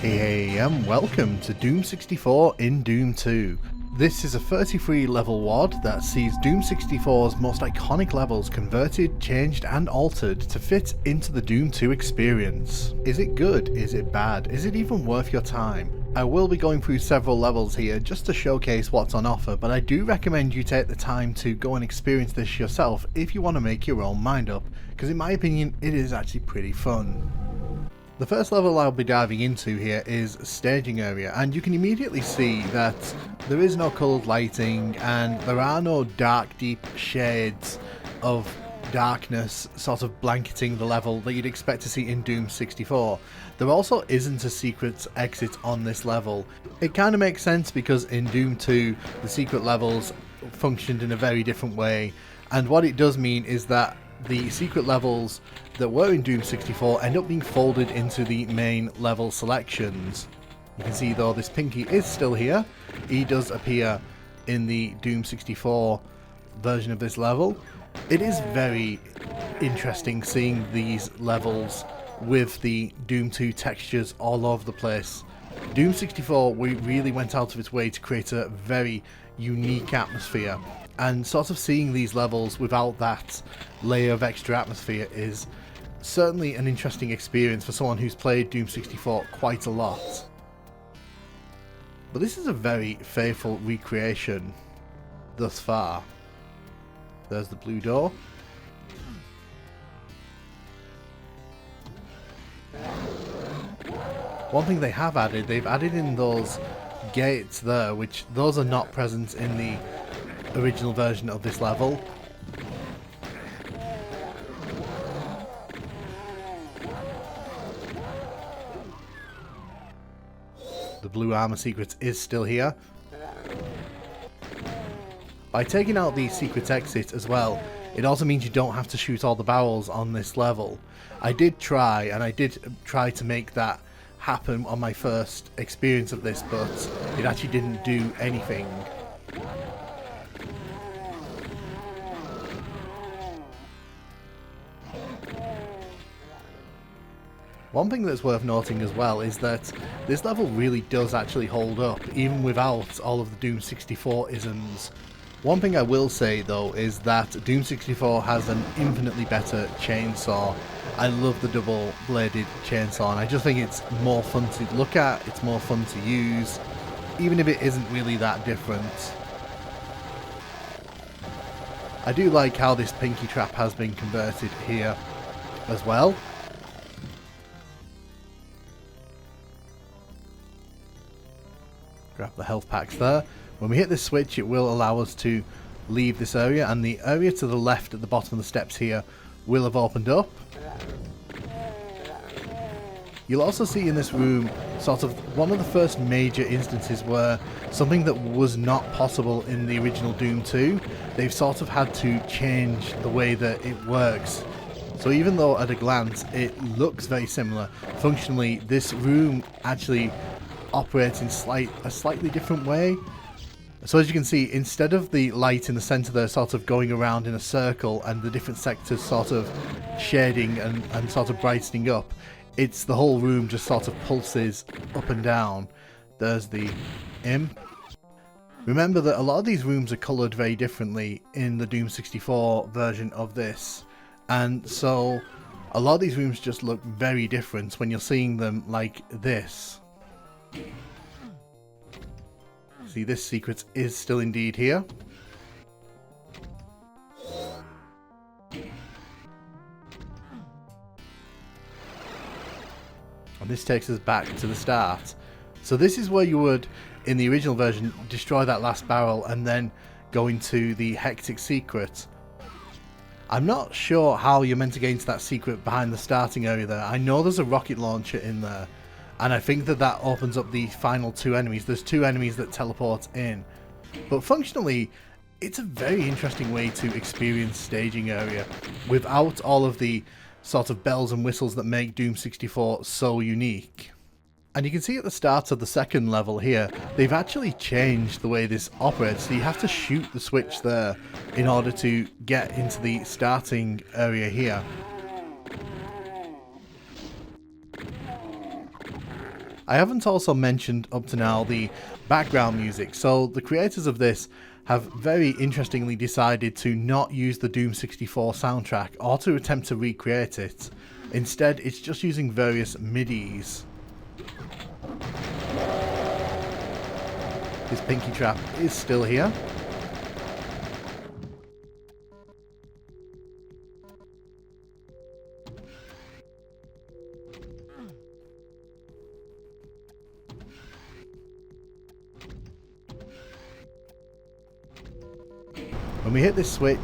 Hey, and welcome to Doom 64 in Doom 2. This is a 33 level WOD that sees Doom 64's most iconic levels converted, changed and altered to fit into the Doom 2 experience. Is it good? Is it bad? Is it even worth your time? I will be going through several levels here just to showcase what's on offer, but I do recommend you take the time to go and experience this yourself if you want to make your own mind up, because in my opinion it is actually pretty fun. The first level I'll be diving into here is Staging Area, and you can immediately see that there is no coloured lighting and there are no dark deep shades of darkness sort of blanketing the level that you'd expect to see in Doom 64. There also isn't a secret exit on this level. It kind of makes sense because in Doom 2 the secret levels functioned in a very different way, and what it does mean is that the secret levels that were in Doom 64 end up being folded into the main level selections. You can see though this Pinky is still here. He does appear in the Doom 64 version of this level. It is very interesting seeing these levels with the Doom 2 textures all over the place. Doom 64 really went out of its way to create a very unique atmosphere, and sort of seeing these levels without that layer of extra atmosphere is certainly an interesting experience for someone who's played Doom 64 quite a lot. But this is a very faithful recreation thus far. There's the blue door. One thing they have added, they've added in those gates there, which those are not present in the original version of this level. The blue armor secret is still here. By taking out the secret exit as well, it also means you don't have to shoot all the barrels on this level. I did try to make that happen on my first experience of this, but it actually didn't do anything. One thing that's worth noting as well is that this level really does actually hold up, even without all of the Doom 64 isms. One thing I will say though is that Doom 64 has an infinitely better chainsaw. I love the double bladed chainsaw, and I just think it's more fun to look at, it's more fun to use, even if it isn't really that different. I do like how this Pinky trap has been converted here as well. Grab the health packs there. When we hit this switch, it will allow us to leave this area, and the area to the left at the bottom of the steps here will have opened up. You'll also see in this room sort of one of the first major instances where something that was not possible in the original Doom 2, they've sort of had to change the way that it works. So even though at a glance it looks very similar, functionally this room actually operates in a slightly different way. So as you can see, instead of the light in the center there sort of going around in a circle and the different sectors sort of shading and sort of brightening up, it's the whole room just sort of pulses up and down. There's the imp. Remember that a lot of these rooms are coloured very differently in the Doom 64 version of this, and so a lot of these rooms just look very different when you're seeing them like this. See, this secret is still indeed here. And this takes us back to the start. So this is where you would, in the original version, destroy that last barrel and then go into the hectic secret. I'm not sure how you're meant to get into that secret behind the starting area there. I know there's a rocket launcher in there, and I think that opens up the final two enemies. There's two enemies that teleport in. But functionally, it's a very interesting way to experience Staging Area without all of the sort of bells and whistles that make Doom 64 so unique. And you can see at the start of the second level here, they've actually changed the way this operates. So you have to shoot the switch there in order to get into the starting area here. I haven't also mentioned up to now the background music. So the creators of this have very interestingly decided to not use the Doom 64 soundtrack or to attempt to recreate it. Instead, it's just using various MIDIs. His pinky trap is still here. When we hit this switch,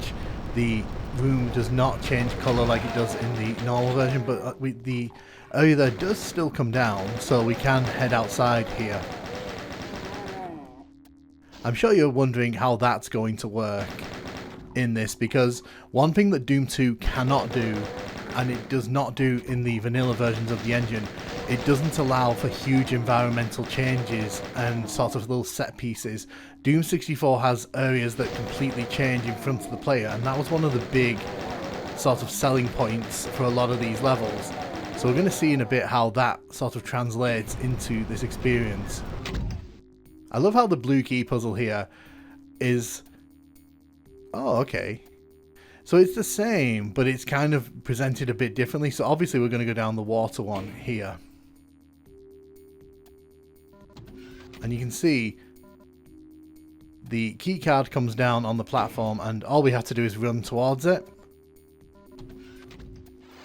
the room does not change colour like it does in the normal version, but the area there does still come down, so we can head outside here. I'm sure you're wondering how that's going to work in this, because one thing that Doom 2 cannot do, and it does not do in the vanilla versions of the engine, it doesn't allow for huge environmental changes and sort of little set pieces. Doom 64 has areas that completely change in front of the player, and that was one of the big sort of selling points for a lot of these levels. So we're going to see in a bit how that sort of translates into this experience. I love how the blue key puzzle here is... Oh, okay. So it's the same, but it's kind of presented a bit differently. So obviously we're going to go down the water one here. And you can see the key card comes down on the platform and all we have to do is run towards it.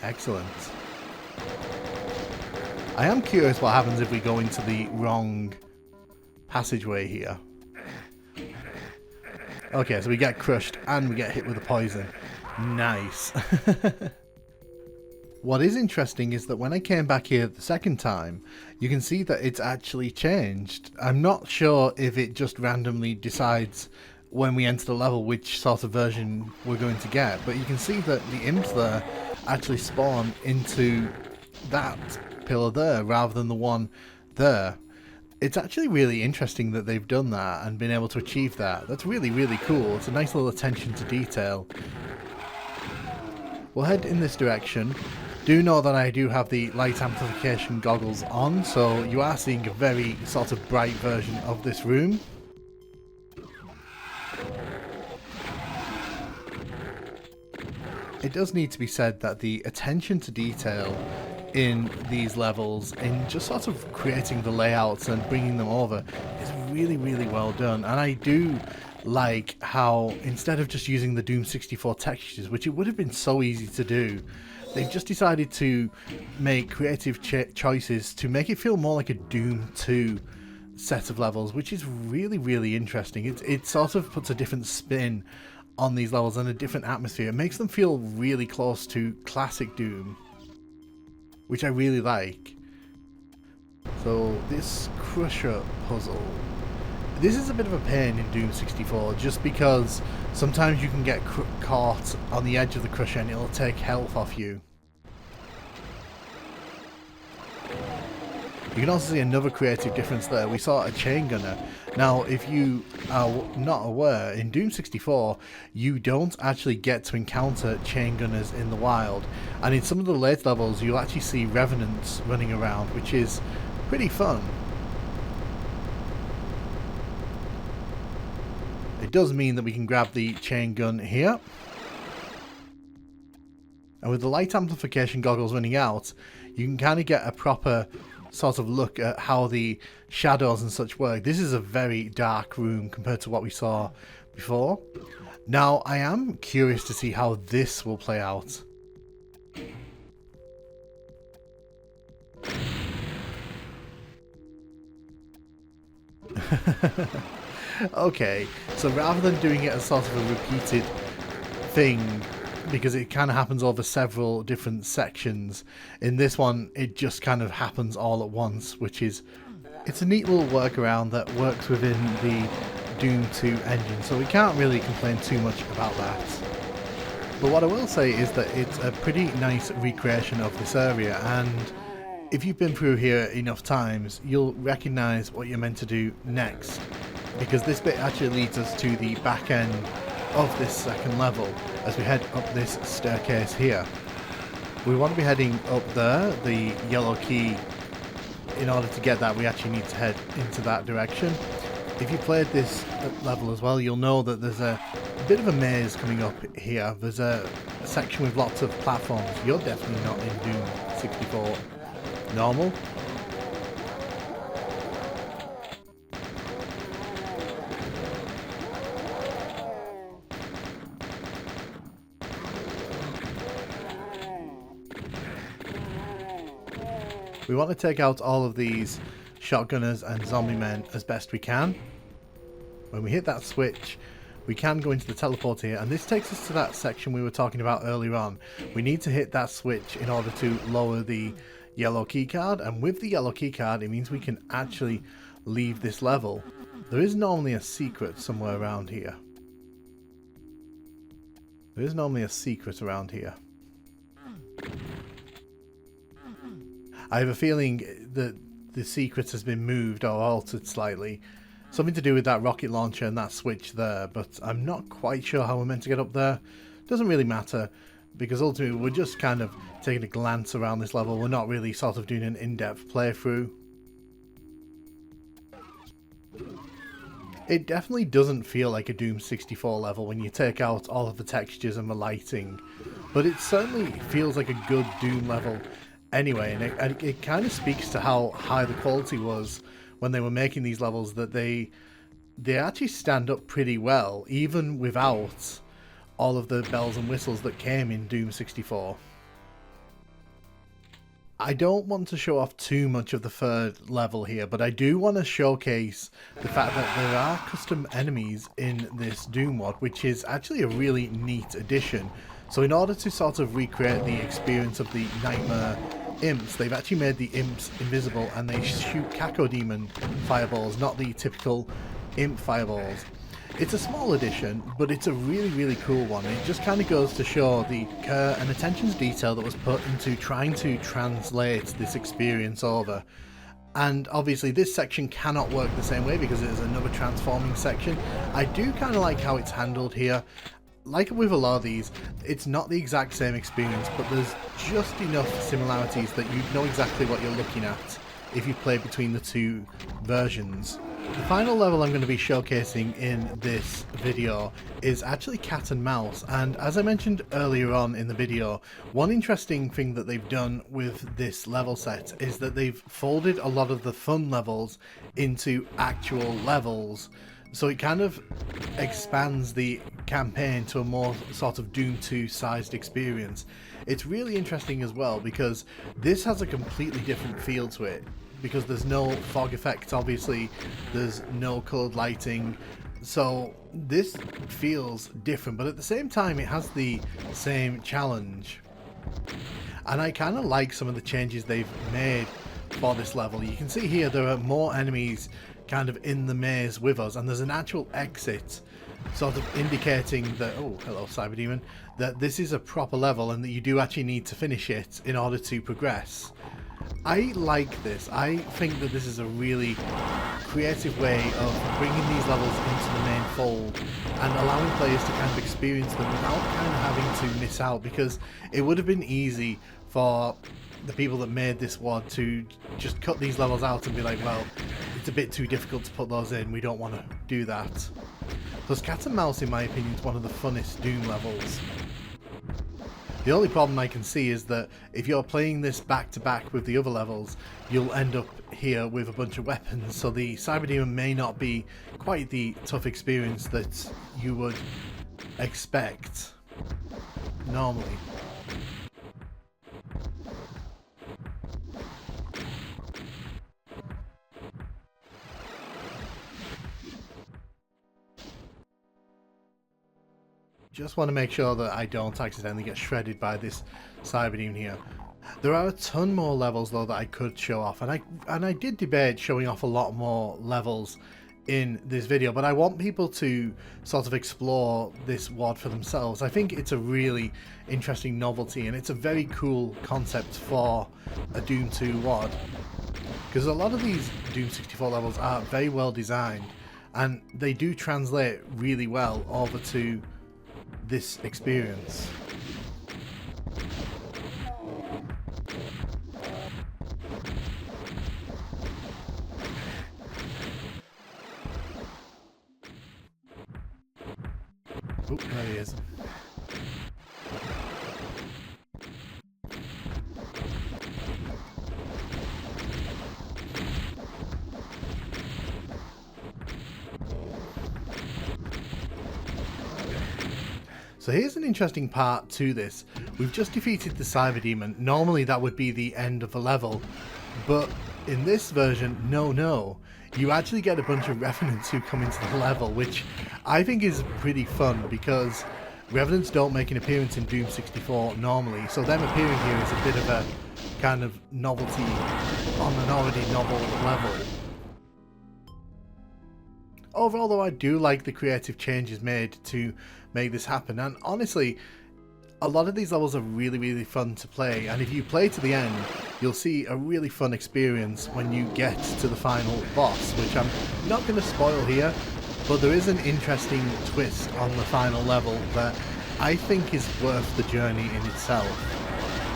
Excellent. I am curious what happens if we go into the wrong passageway here. Okay, so we get crushed and we get hit with a poison. Nice. What is interesting is that when I came back here the second time, you can see that it's actually changed. I'm not sure if it just randomly decides when we enter the level which sort of version we're going to get, but you can see that the imps there actually spawn into that pillar there rather than the one there. It's actually really interesting that they've done that and been able to achieve that. That's really, really cool. It's a nice little attention to detail. We'll head in this direction. Do know that I do have the light amplification goggles on, so you are seeing a very sort of bright version of this room. It does need to be said that the attention to detail in these levels, in just sort of creating the layouts and bringing them over, is really, really well done. And I do like how instead of just using the Doom 64 textures, which it would have been so easy to do, they've just decided to make creative choices to make it feel more like a Doom 2 set of levels, which is really, really interesting. It sort of puts a different spin on these levels and a different atmosphere. It makes them feel really close to classic Doom, which I really like. So this crusher puzzle, this is a bit of a pain in Doom 64 just because sometimes you can get caught on the edge of the crusher and it'll take health off you. You can also see another creative difference there. We saw a chain gunner. Now, if you are not aware, in Doom 64, you don't actually get to encounter chain gunners in the wild. And in some of the late levels, you'll actually see revenants running around, which is pretty fun. It does mean that we can grab the chain gun here. And with the light amplification goggles running out, you can kind of get a proper sort of look at how the shadows and such work. This is a very dark room compared to what we saw before. Now, I am curious to see how this will play out. Okay, so rather than doing it as sort of a repeated thing, because it kind of happens over several different sections, in this one it just kind of happens all at once, which is, it's a neat little workaround that works within the Doom 2 engine, so we can't really complain too much about that. But what I will say is that it's a pretty nice recreation of this area, and if you've been through here enough times, you'll recognise what you're meant to do next, because this bit actually leads us to the back end of this second level as we head up this staircase here. We want to be heading up there. The yellow key in order to get that, we actually need to head into that direction. If you played this level as well, you'll know that there's a bit of a maze coming up here. There's a section with lots of platforms. You're definitely not in Doom 64 normal. We want to take out all of these shotgunners and zombie men as best we can. When we hit that switch, we can go into the teleporter here, and this takes us to that section we were talking about earlier on. We need to hit that switch in order to lower the yellow keycard, and with the yellow keycard it means we can actually leave this level. There is normally a secret somewhere around here. There is normally a secret around here. I have a feeling that the secret has been moved or altered slightly. Something to do with that rocket launcher and that switch there, but I'm not quite sure how we're meant to get up there. Doesn't really matter, because ultimately we're just kind of taking a glance around this level. We're not really sort of doing an in-depth playthrough. It definitely doesn't feel like a Doom 64 level when you take out all of the textures and the lighting, but it certainly feels like a good Doom level anyway, and it kind of speaks to how high the quality was when they were making these levels, that they actually stand up pretty well, even without all of the bells and whistles that came in Doom 64. I don't want to show off too much of the third level here, but I do want to showcase the fact that there are custom enemies in this Doom mod, which is actually a really neat addition. So in order to sort of recreate the experience of the Nightmare imps, they've actually made the imps invisible, and they shoot Cacodemon fireballs, not the typical imp fireballs. It's a small addition, but it's a really, really cool one. It just kind of goes to show the care and attention to detail that was put into trying to translate this experience over. And obviously this section cannot work the same way because it is another transforming section. I do kind of like how it's handled here. Like with a lot of these, it's not the exact same experience, but there's just enough similarities that you know exactly what you're looking at if you play between the two versions. The final level I'm going to be showcasing in this video is actually cat and mouse, and as I mentioned earlier on in the video, one interesting thing that they've done with this level set is that they've folded a lot of the fun levels into actual levels. So it kind of expands the campaign to a more sort of Doom 2 sized experience. It's really interesting as well because this has a completely different feel to it, because there's no fog effect, obviously, there's no coloured lighting, so this feels different, but at the same time it has the same challenge. And I kind of like some of the changes they've made for this level. You can see here there are more enemies kind of in the maze with us, and there's an actual exit sort of indicating that, oh hello Cyberdemon, that this is a proper level and that you do actually need to finish it in order to progress. I like this. I think that this is a really creative way of bringing these levels into the main fold and allowing players to kind of experience them without kind of having to miss out, because it would have been easy for the people that made this WOD to just cut these levels out and be like, well, it's a bit too difficult to put those in, we don't want to do that. Plus, Cat and Mouse, in my opinion, is one of the funnest Doom levels. The only problem I can see is that if you're playing this back to back with the other levels, you'll end up here with a bunch of weapons, so the Cyberdemon may not be quite the tough experience that you would expect normally. Just want to make sure that I don't accidentally get shredded by this Cyberdemon here. There are a ton more levels though that I could show off, and I did debate showing off a lot more levels in this video, but I want people to sort of explore this WOD for themselves. I think it's a really interesting novelty, and it's a very cool concept for a Doom 2 WOD, because a lot of these Doom 64 levels are very well designed and they do translate really well over to this experience. Oh, there he is. So here's an interesting part to this. We've just defeated the Cyber Demon. Normally that would be the end of the level, but in this version, no. You actually get a bunch of Revenants who come into the level, which I think is pretty fun because Revenants don't make an appearance in Doom 64 normally, so them appearing here is a bit of a kind of novelty on an already novel level. Overall though, I do like the creative changes made to make this happen, and honestly, a lot of these levels are really fun to play, and if you play to the end, you'll see a really fun experience when you get to the final boss, which I'm not going to spoil here, but there is an interesting twist on the final level that I think is worth the journey in itself.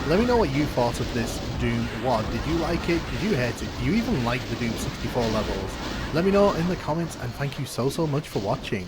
Let me know what you thought of this Doom WOD. Did you like it? Did you hate it? Do you even like the Doom 64 levels? Let me know in the comments, and thank you so much for watching.